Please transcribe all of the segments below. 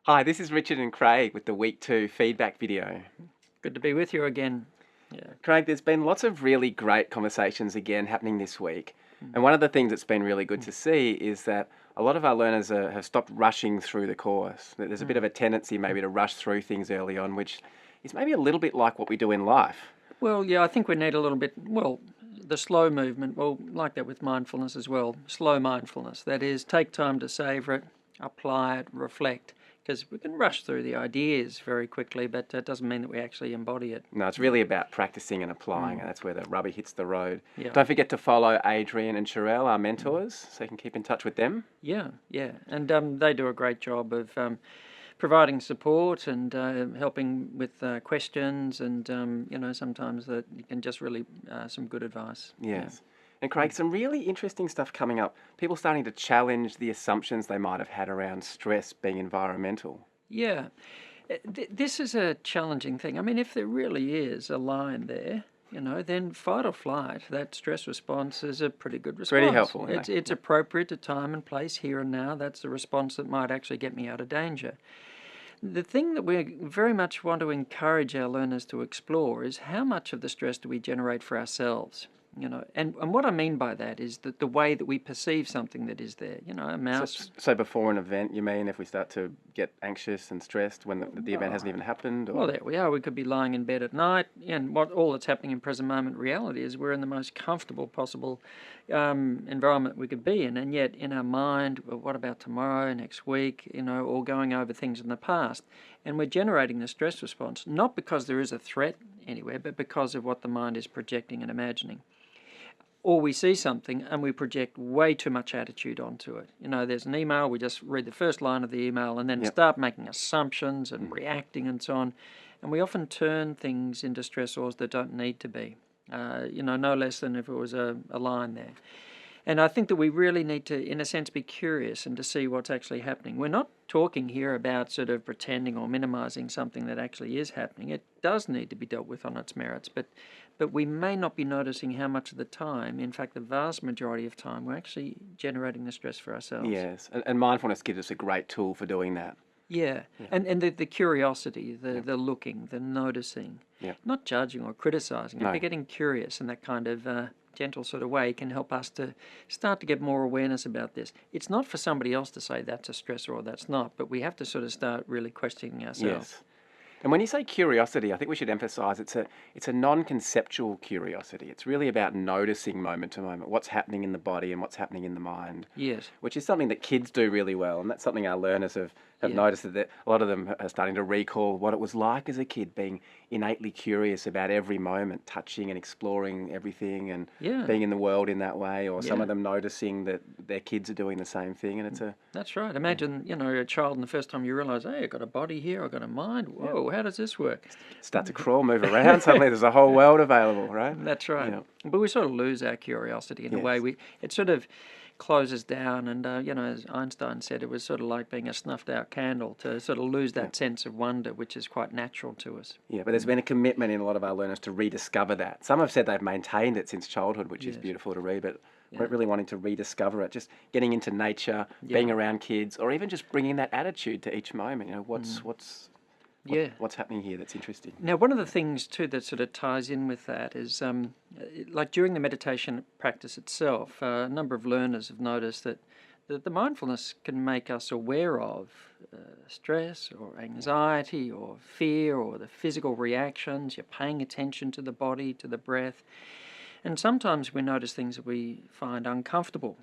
Hi, this is Richard and Craig with the Week 2 feedback video. Good to be with you again. Yeah. Craig, there's been lots of really great conversations again happening this week. And one of the things that's been really good to see is that a lot of our learners have stopped rushing through the course. There's a bit of a tendency maybe to rush through things early on, which is maybe a little bit like what we do in life. Well, yeah, I think we need a little bit, the slow movement, like that with mindfulness as well, slow mindfulness. That is, take time to savor it, apply it, reflect, because we can rush through the ideas very quickly, but that doesn't mean that we actually embody it. No, it's really about practicing and applying, and that's where the rubber hits the road. Yeah. Don't forget to follow Adrian and Sherelle, our mentors, so you can keep in touch with them. Yeah, and they do a great job of providing support and helping with questions, and sometimes that you can just really some good advice. Yes. And Craig, some really interesting stuff coming up. People starting to challenge the assumptions they might have had around stress being environmental. Yeah, this is a challenging thing. I mean, if there really is a line there, then fight or flight, that stress response is a pretty good response. Pretty helpful. It's appropriate to time and place here and now. That's the response that might actually get me out of danger. The thing that we very much want to encourage our learners to explore is how much of the stress do we generate for ourselves? And what I mean by that is that the way that we perceive something that is there. A mouse. So before an event, you mean, if we start to get anxious and stressed when the event hasn't even happened? Or? Well, there we are. We could be lying in bed at night, and all that's happening in present moment reality is we're in the most comfortable possible environment we could be in, and yet in our mind, well, what about tomorrow, next week, or going over things in the past, and we're generating the stress response not because there is a threat anywhere, but because of what the mind is projecting and imagining. Or we see something and we project way too much attitude onto it. There's an email, we just read the first line of the email and then start making assumptions and reacting and so on. And we often turn things into stressors that don't need to be, no less than if it was a line there. And I think that we really need to, in a sense, be curious and to see what's actually happening. We're not talking here about sort of pretending or minimizing something that actually is happening. It does need to be dealt with on its merits, but we may not be noticing how much of the time, in fact, the vast majority of time, we're actually generating the stress for ourselves. Yes, and mindfulness gives us a great tool for doing that. Yeah. And the curiosity, the looking, the noticing, not judging or criticizing, but getting curious in that kind of gentle sort of way can help us to start to get more awareness about this. It's not for somebody else to say that's a stressor or that's not, but we have to sort of start really questioning ourselves. Yes. And when you say curiosity, I think we should emphasise it's a non-conceptual curiosity. It's really about noticing moment to moment what's happening in the body and what's happening in the mind. Yes. Which is something that kids do really well, and that's something our learners have noticed, that a lot of them are starting to recall what it was like as a kid, being innately curious about every moment, touching and exploring everything and being in the world in that way, or some of them noticing that their kids are doing the same thing, and it's a... That's right. Imagine, a child, and the first time you realise, hey, I've got a body here, I've got a mind, whoa, how does this work? Start to crawl, move around, suddenly there's a whole world available, right? That's right. But we sort of lose our curiosity in a way. It sort of closes down, and as Einstein said, it was sort of like being a snuffed out candle, to sort of lose that sense of wonder, which is quite natural to us. Yeah, but there's been a commitment in a lot of our learners to rediscover that. Some have said they've maintained it since childhood, which is beautiful to read, but we're really wanting to rediscover it, just getting into nature, being around kids, or even just bringing that attitude to each moment. What's happening here that's interesting? Now, one of the things too that sort of ties in with that is, like during the meditation practice itself, a number of learners have noticed that the mindfulness can make us aware of stress or anxiety or fear or the physical reactions. You're paying attention to the body, to the breath, and sometimes we notice things that we find uncomfortable.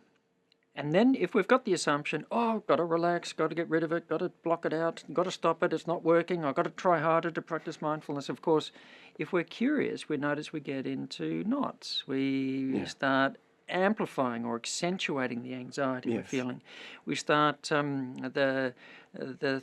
And then if we've got the assumption, oh, got to relax, got to get rid of it, got to block it out, got to stop it, it's not working, I've got to try harder to practice mindfulness. Of course, if we're curious, we notice we get into knots. We start amplifying or accentuating the anxiety we're feeling. We start, the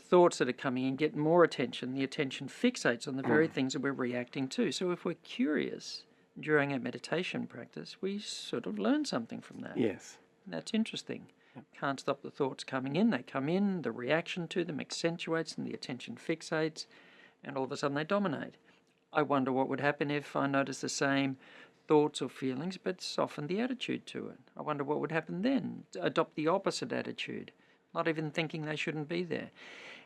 thoughts that are coming in get more attention. The attention fixates on the very things that we're reacting to. So if we're curious during a meditation practice, we sort of learn something from that. Yes. That's interesting. Can't stop the thoughts coming in. They come in, the reaction to them accentuates and the attention fixates, and all of a sudden they dominate. I wonder what would happen if I noticed the same thoughts or feelings but softened the attitude to it. I wonder what would happen then. Adopt the opposite attitude, not even thinking they shouldn't be there.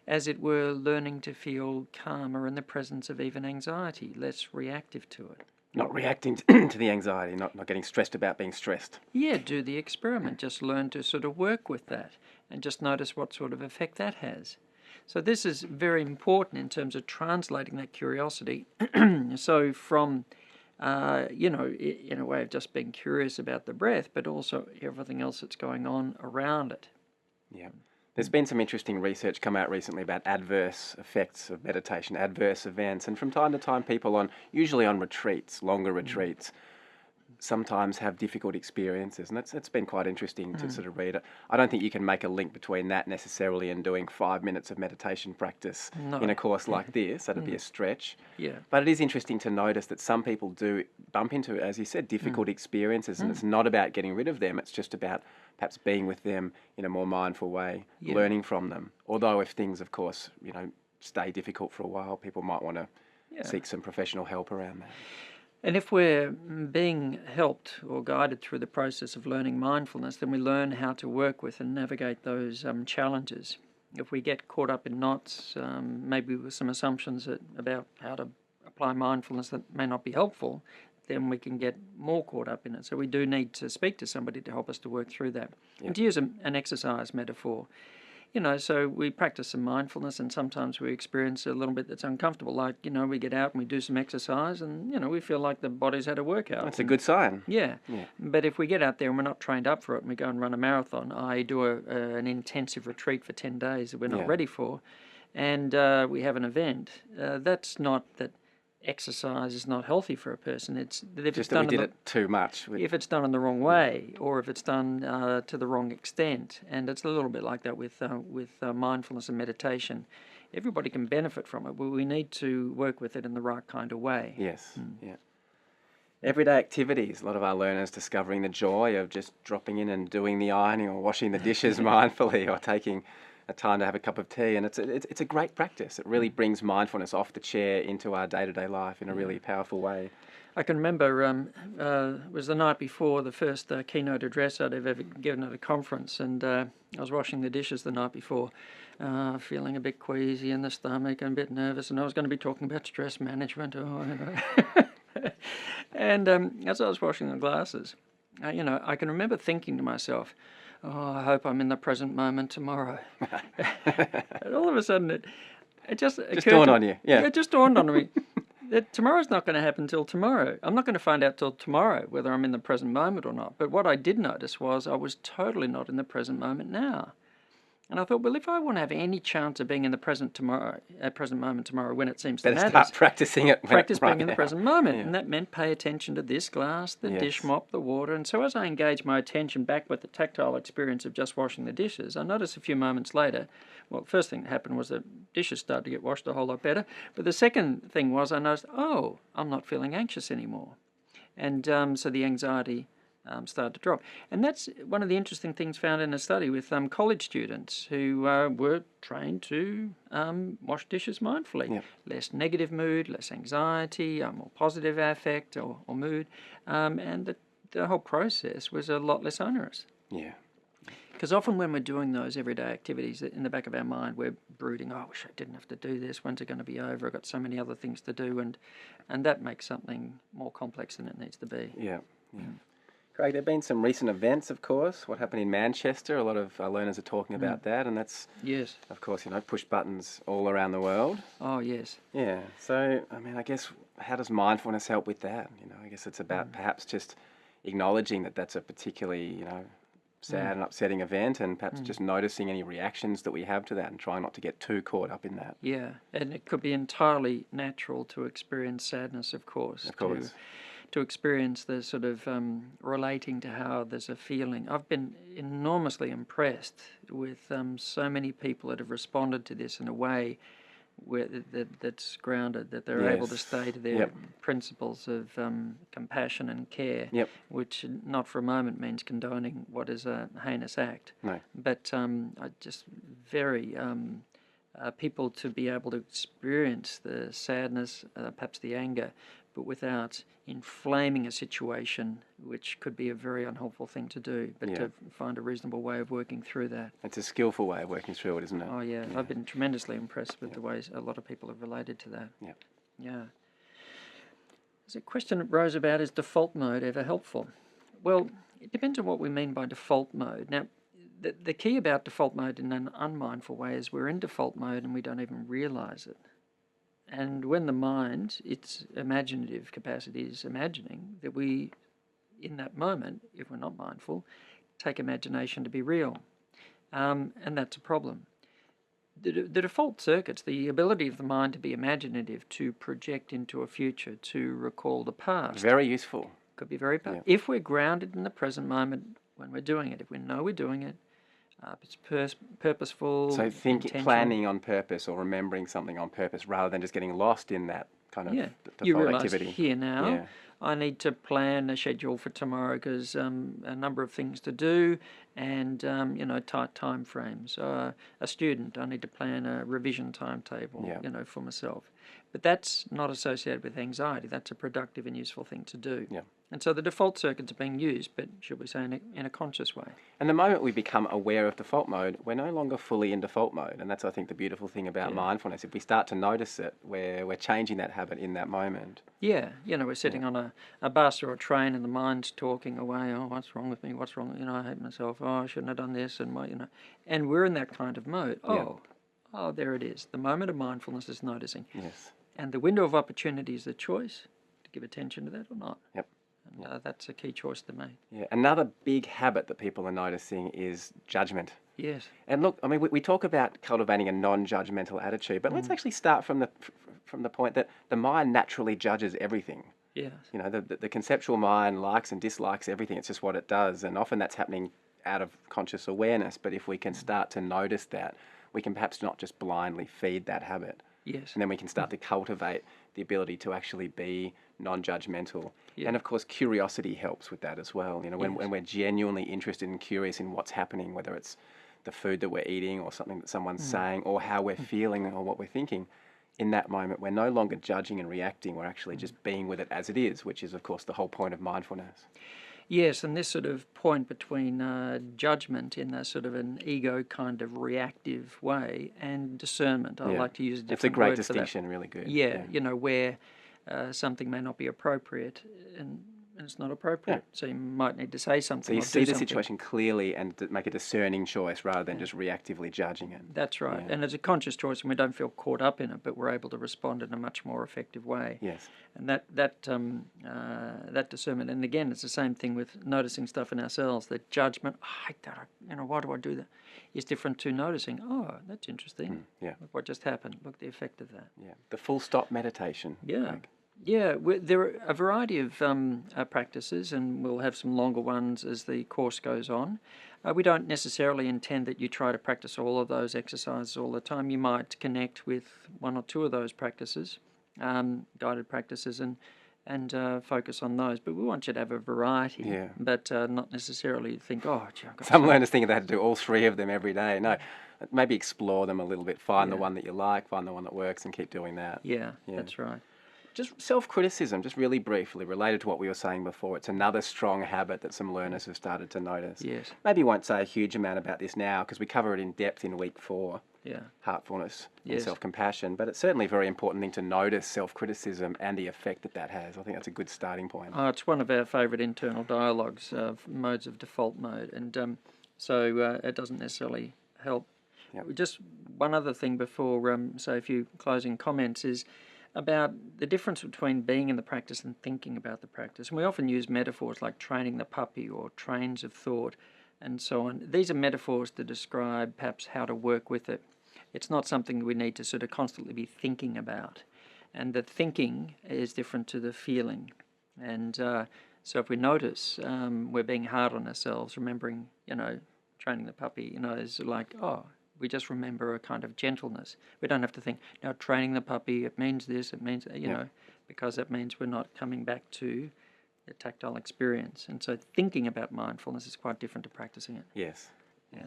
as it were, learning to feel calmer in the presence of even anxiety, less reactive to it. Not reacting to the anxiety, not getting stressed about being stressed. Yeah, do the experiment. Just learn to sort of work with that and just notice what sort of effect that has. So this is very important in terms of translating that curiosity. So from, in a way of just being curious about the breath, but also everything else that's going on around it. Yeah. There's been some interesting research come out recently about adverse effects of meditation, adverse events, and from time to time people usually on retreats, longer retreats, sometimes have difficult experiences, and it's been quite interesting to sort of read it. I don't think you can make a link between that necessarily and doing 5 minutes of meditation practice in a course like this. That'd be a stretch. Yeah. But it is interesting to notice that some people do bump into, as you said, difficult experiences, and it's not about getting rid of them. It's just about perhaps being with them in a more mindful way, learning from them. Although if things, of course, stay difficult for a while, people might want to seek some professional help around that. And if we're being helped or guided through the process of learning mindfulness, then we learn how to work with and navigate those challenges. If we get caught up in knots, maybe with some assumptions about how to apply mindfulness that may not be helpful, then we can get more caught up in it. So we do need to speak to somebody to help us to work through that. Yep. And to use an exercise metaphor, so we practice some mindfulness and sometimes we experience a little bit that's uncomfortable. Like, we get out and we do some exercise and, we feel like the body's had a workout. That's a good sign. Yeah. But if we get out there and we're not trained up for it and we go and run a marathon, I do an intensive retreat for 10 days that we're not ready for, and we have an event, that's not that exercise is not healthy for a person. It's that if just it's that done we did it too much. If it's done in the wrong way, or if it's done to the wrong extent, and it's a little bit like that with mindfulness and meditation. Everybody can benefit from it, but we need to work with it in the right kind of way. Yes, yeah. Everyday activities. A lot of our learners discovering the joy of just dropping in and doing the ironing or washing the dishes mindfully, or taking a time to have a cup of tea, and it's a great practice. It really brings mindfulness off the chair into our day-to-day life in a really powerful way. I can remember it was the night before the first keynote address I'd ever given at a conference, and I was washing the dishes the night before, feeling a bit queasy in the stomach and a bit nervous, and I was going to be talking about stress management. And as I was washing the glasses, I can remember thinking to myself, I hope I'm in the present moment tomorrow. And all of a sudden, it just dawned on you. Yeah, it just dawned on me that tomorrow's not going to happen till tomorrow. I'm not going to find out till tomorrow whether I'm in the present moment or not. But what I did notice was I was totally not in the present moment now. And I thought, well, if I want to have any chance of being in the present moment tomorrow when it seems to matter, start practicing it. Practice being in the present moment. Yeah. And that meant pay attention to this glass, the dish mop, the water. And so as I engaged my attention back with the tactile experience of just washing the dishes, I noticed a few moments later, well, the first thing that happened was the dishes started to get washed a whole lot better. But the second thing was I noticed, I'm not feeling anxious anymore. And so the anxiety started to drop. And that's one of the interesting things found in a study with college students who were trained to wash dishes mindfully. Yep. Less negative mood, less anxiety, more positive affect or mood, and the whole process was a lot less onerous. Yeah. Because often when we're doing those everyday activities, in the back of our mind, we're brooding, I wish I didn't have to do this. When's it going to be over? I've got so many other things to do. And that makes something more complex than it needs to be. Yeah. Craig, there have been some recent events, of course. What happened in Manchester, a lot of our learners are talking about that, and that's, of course, push buttons all around the world. Oh, yes. Yeah, so, I guess, how does mindfulness help with that? I guess it's about perhaps just acknowledging that that's a particularly, sad and upsetting event, and perhaps just noticing any reactions that we have to that and trying not to get too caught up in that. Yeah, and it could be entirely natural to experience sadness, of course. Of course. To experience the sort of relating to how there's a feeling. I've been enormously impressed with so many people that have responded to this in a way where that's grounded, that they're able to stay to their principles of compassion and care, which not for a moment means condoning what is a heinous act. No. But I just very... people to be able to experience the sadness, perhaps the anger, but without inflaming a situation, which could be a very unhelpful thing to do, but to find a reasonable way of working through that. It's a skillful way of working through it, isn't it? Oh, yeah. I've been tremendously impressed with the ways a lot of people have related to that. Yeah. Yeah. There's a question that rose about, is default mode ever helpful? Well, it depends on what we mean by default mode. Now, the key about default mode in an unmindful way is we're in default mode and we don't even realize it. And when the mind, its imaginative capacity is imagining, that we, in that moment, if we're not mindful, take imagination to be real. And that's a problem. The default circuits, the ability of the mind to be imaginative, to project into a future, to recall the past. Very useful. Could be very powerful. If we're grounded in the present moment when we're doing it, if we know we're doing it, it's purposeful. So planning on purpose or remembering something on purpose rather than just getting lost in that kind of default you realise activity. Here now, I need to plan a schedule for tomorrow because a number of things to do and, tight time frames. A student, I need to plan a revision timetable, for myself. But that's not associated with anxiety. That's a productive and useful thing to do. Yeah. And so the default circuits are being used, but should we say in a conscious way? And the moment we become aware of default mode, we're no longer fully in default mode. And that's, I think, the beautiful thing about mindfulness. If we start to notice it, we're changing that habit in that moment. Yeah, we're sitting on a bus or a train and the mind's talking away. Oh, what's wrong with me? What's wrong? I hate myself. Oh, I shouldn't have done this. And and we're in that kind of mode. Oh, there it is. The moment of mindfulness is noticing. Yes. And the window of opportunity is the choice to give attention to that or not. Yep. And that's a key choice to make. Yeah. Another big habit that people are noticing is judgment. Yes. And look, I mean, we talk about cultivating a non-judgmental attitude, but let's actually start from the point that the mind naturally judges everything. Yes. The conceptual mind likes and dislikes everything. It's just what it does, and often that's happening out of conscious awareness. But if we can start to notice that, we can perhaps not just blindly feed that habit. Yes. And then we can start to cultivate the ability to actually be non-judgmental. Yeah. And of course, curiosity helps with that as well. When we're genuinely interested and curious in what's happening, whether it's the food that we're eating or something that someone's saying or how we're feeling or what we're thinking, in that moment, we're no longer judging and reacting. We're actually just being with it as it is, which is, of course, the whole point of mindfulness. Yes, and this sort of point between judgment in a sort of an ego kind of reactive way and discernment. I like to use a different It's a great word distinction, really good. Yeah, where something may not be appropriate and it's not appropriate. So you might need to say something. So you see the situation clearly and make a discerning choice rather than just reactively judging it. That's right. And it's a conscious choice and we don't feel caught up in it, but we're able to respond in a much more effective way. Yes. And that discernment, and again, it's the same thing with noticing stuff in ourselves. That judgment, I hate that, why do I do that? Is different to noticing, oh, that's interesting. Look what just happened. Look the effect of that. Yeah. The full stop meditation. Yeah. Like. Yeah, there are a variety of practices, and we'll have some longer ones as the course goes on. We don't necessarily intend that you try to practice all of those exercises all the time. You might connect with one or two of those practices, guided practices, and focus on those. But we want you to have a variety, but not necessarily think, oh, gee, I've got some learners think they have to do all three of them every day. No, maybe explore them a little bit. Find the one that you like, find the one that works, and keep doing that. Yeah, that's right. Just self-criticism, just really briefly, related to what we were saying before. It's another strong habit that some learners have started to notice. Yes. Maybe won't say a huge amount about this now because we cover it in depth in week 4, heartfulness and self-compassion. But it's certainly a very important thing to notice self-criticism and the effect that has. I think that's a good starting point. Oh, it's one of our favourite internal dialogues of modes of default mode. And so it doesn't necessarily help. Yep. Just one other thing before, say a few closing comments is about the difference between being in the practice and thinking about the practice. And we often use metaphors like training the puppy or trains of thought and so on. These are metaphors to describe perhaps how to work with it. It's not something we need to sort of constantly be thinking about. And the thinking is different to the feeling. And so if we notice we're being hard on ourselves, remembering, training the puppy, is like, oh, we just remember a kind of gentleness. We don't have to think, now training the puppy, it means this, it means, because that means we're not coming back to the tactile experience. And so thinking about mindfulness is quite different to practicing it. Yes. Yeah.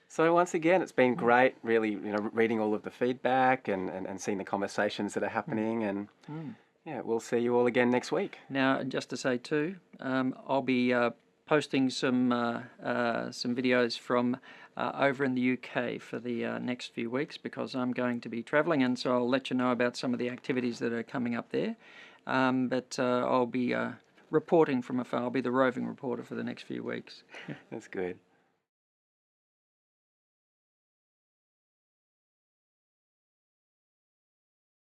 So once again, it's been great, really, reading all of the feedback and seeing the conversations that are happening. And, Yeah, we'll see you all again next week. Now, just to say too, I'll be posting some videos from over in the UK for the next few weeks, because I'm going to be travelling, and so I'll let you know about some of the activities that are coming up there. But I'll be reporting from afar. I'll be the roving reporter for the next few weeks. That's good.